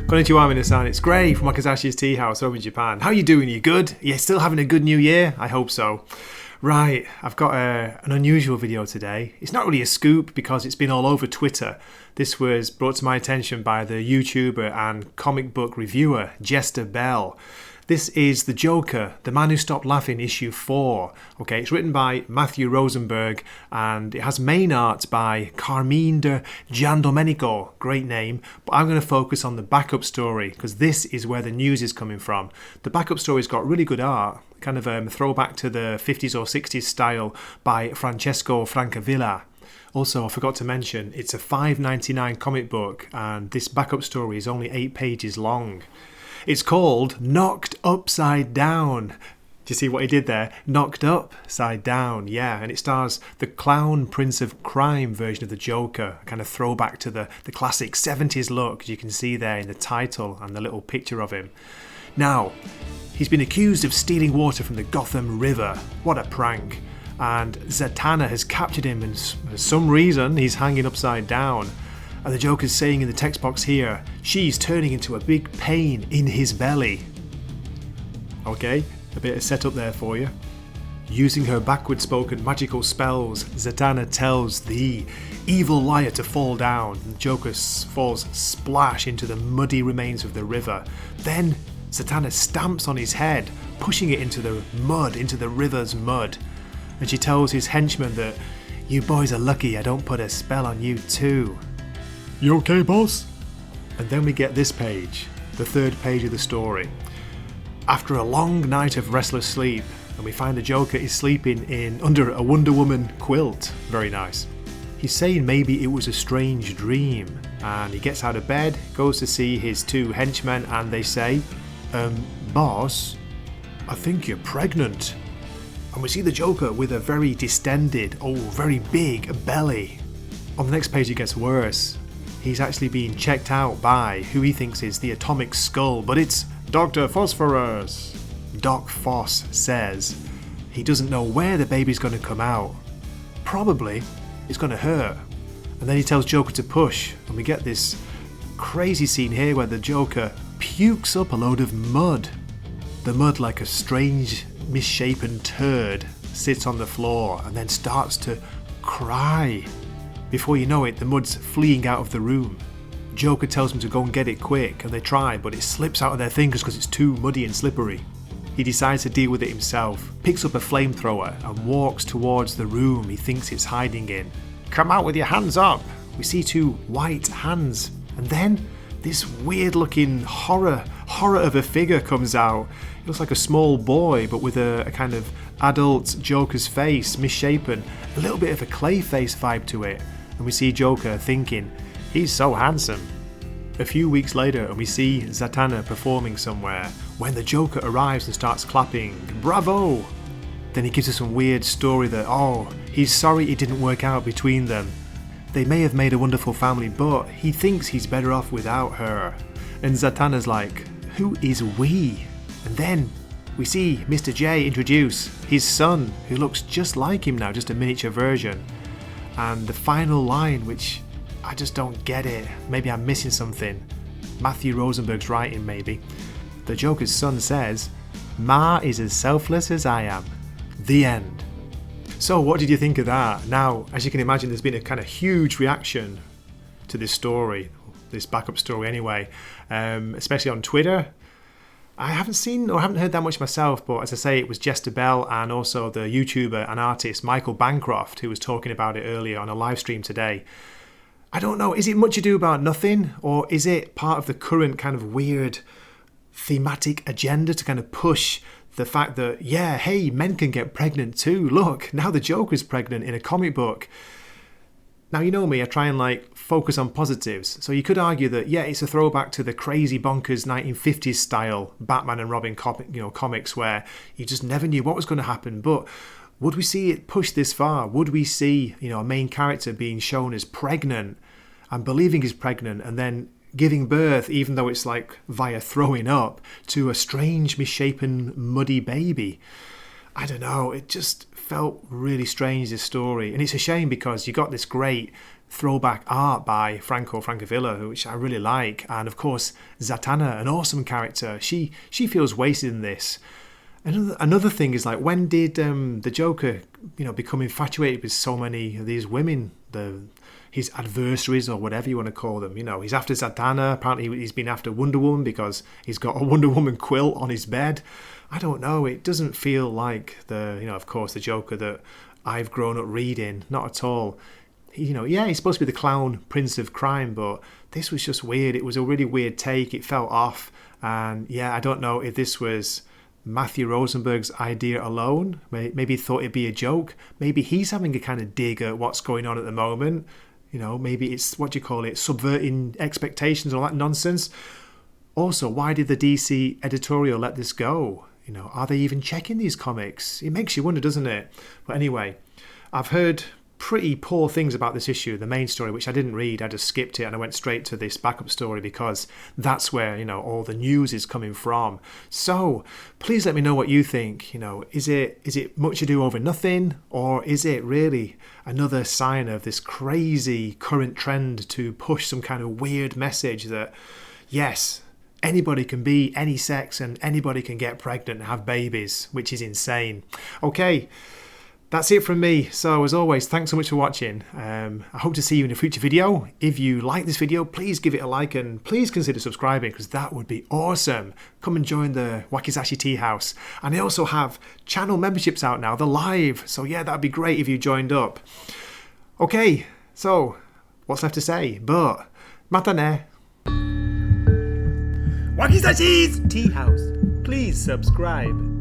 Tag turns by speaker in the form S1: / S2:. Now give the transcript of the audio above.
S1: Konnichiwa minasan, it's Gray from Wakazashi's Tea House over in Japan. How you doing? You good? You still having a good new year? I hope so. Right, I've got an unusual video today. It's not really a scoop because it's been all over Twitter. This was brought to my attention by the YouTuber and comic book reviewer Jester Bell. This is The Joker, The Man Who Stopped Laughing, issue 4. Okay, it's written by Matthew Rosenberg and it has main art by Carmine de Giandomenico. Great name. But I'm going to focus on the backup story because this is where the news is coming from. The backup story's got really good art, kind of a throwback to the 50s or 60s style by Francavilla. Also, I forgot to mention, it's a $5.99 comic book and this backup story is only 8 pages long. It's called Knocked Upside Down. Do you see what he did there? Knocked upside down, yeah. And it stars the clown Prince of Crime version of the Joker. A kind of throwback to the classic 70s look, as you can see there in the title and the little picture of him. Now, he's been accused of stealing water from the Gotham River. What a prank. And ZATANNA has captured him and for some reason he's hanging upside down. And the Joker's saying in the text box here, she's turning into a big pain in his belly. Okay, a bit of setup there for you. Using her backward spoken magical spells, ZATANNA tells the evil liar to fall down. The Joker falls splash into the muddy remains of the river. Then ZATANNA stamps on his head, pushing it into the mud, into the river's mud. And she tells his henchmen that, you boys are lucky I don't put a spell on you too. You okay, boss? And then we get this page, the third page of the story. After a long night of restless sleep, and we find the Joker is sleeping under a Wonder Woman quilt. Very nice. He's saying maybe it was a strange dream, and he gets out of bed, goes to see his 2 henchmen, and they say, boss, I think you're pregnant. And we see the Joker with a very distended, very big belly. On the next page it gets worse. He's actually being checked out by who he thinks is the Atomic Skull, but it's Dr. Phosphorus. Doc Foss says he doesn't know where the baby's going to come out. Probably it's going to hurt. And then he tells Joker to push, and we get this crazy scene here where the Joker pukes up a load of mud. The mud, like a strange misshapen turd, sits on the floor and then starts to cry. Before you know it, the mud's fleeing out of the room. Joker tells them to go and get it quick, and they try, but it slips out of their fingers because it's too muddy and slippery. He decides to deal with it himself, picks up a flamethrower and walks towards the room he thinks it's hiding in. Come out with your hands up! We see 2 white hands, and then this weird looking horror of a figure comes out. It looks like a small boy, but with a kind of adult Joker's face, misshapen, a little bit of a Clayface vibe to it. And we see Joker thinking, he's so handsome. A few weeks later, and we see ZATANNA performing somewhere, when the Joker arrives and starts clapping, bravo! Then he gives us some weird story that, he's sorry it didn't work out between them. They may have made a wonderful family, but he thinks he's better off without her. And ZATANNA's like, who is we? And then we see Mr. J introduce his son, who looks just like him now, just a miniature version. And the final line, which I just don't get it. Maybe I'm missing something. Matthew Rosenberg's writing, maybe. The Joker's son says, Ma is as selfless as I am. The end. So what did you think of that? Now, as you can imagine, there's been a kind of huge reaction to this story, this backup story anyway, especially on Twitter. I haven't seen or haven't heard that much myself, but as I say, it was Jester Bell and also the YouTuber and artist Michael Bancroft who was talking about it earlier on a live stream today. I don't know, is it much ado about nothing, or is it part of the current kind of weird thematic agenda to kind of push the fact that, yeah, hey, men can get pregnant too. Look, now the Joker's pregnant in a comic book. Now, you know me, I try and focus on positives. So you could argue that, yeah, it's a throwback to the crazy bonkers 1950s style Batman and Robin comics where you just never knew what was going to happen. But would we see it pushed this far? Would we see, a main character being shown as pregnant and believing he's pregnant and then giving birth, even though it's via throwing up, to a strange, misshapen, muddy baby? I don't know, it just felt really strange, this story. And it's a shame because you got this great throwback art by Francavilla, which I really like. And of course, ZATANNA, an awesome character, she feels wasted in this. Another thing is, like, when did the Joker, become infatuated with so many of these women, his adversaries, or whatever you want to call them? He's after ZATANNA. Apparently he's been after Wonder Woman because he's got a Wonder Woman quilt on his bed. I don't know. It doesn't feel like of course, the Joker that I've grown up reading. Not at all. He's supposed to be the clown prince of crime, but this was just weird. It was a really weird take. It felt off. And yeah, I don't know if this was Matthew Rosenberg's idea alone. Maybe he thought it'd be a joke. Maybe he's having a kind of dig at what's going on at the moment. Maybe it's, subverting expectations, all that nonsense. Also, why did the DC editorial let this go? Are they even checking these comics? It makes you wonder, doesn't it? But anyway, I've heard pretty poor things about this issue, the main story, which I didn't read. I just skipped it and I went straight to this backup story because that's where all the news is coming from. So please let me know what you think. Is it much ado over nothing, or is it really another sign of this crazy current trend to push some kind of weird message that yes, anybody can be any sex and anybody can get pregnant and have babies, which is insane. Okay, that's it from me. So as always, thanks so much for watching. I hope to see you in a future video. If you like this video, please give it a like and please consider subscribing, because that would be awesome. Come and join the Wakizashi Tea House. And I also have channel memberships out now. They're live. So yeah, that'd be great if you joined up. Okay, so what's left to say? But mata ne. Wakizashi's Tea House. Please subscribe.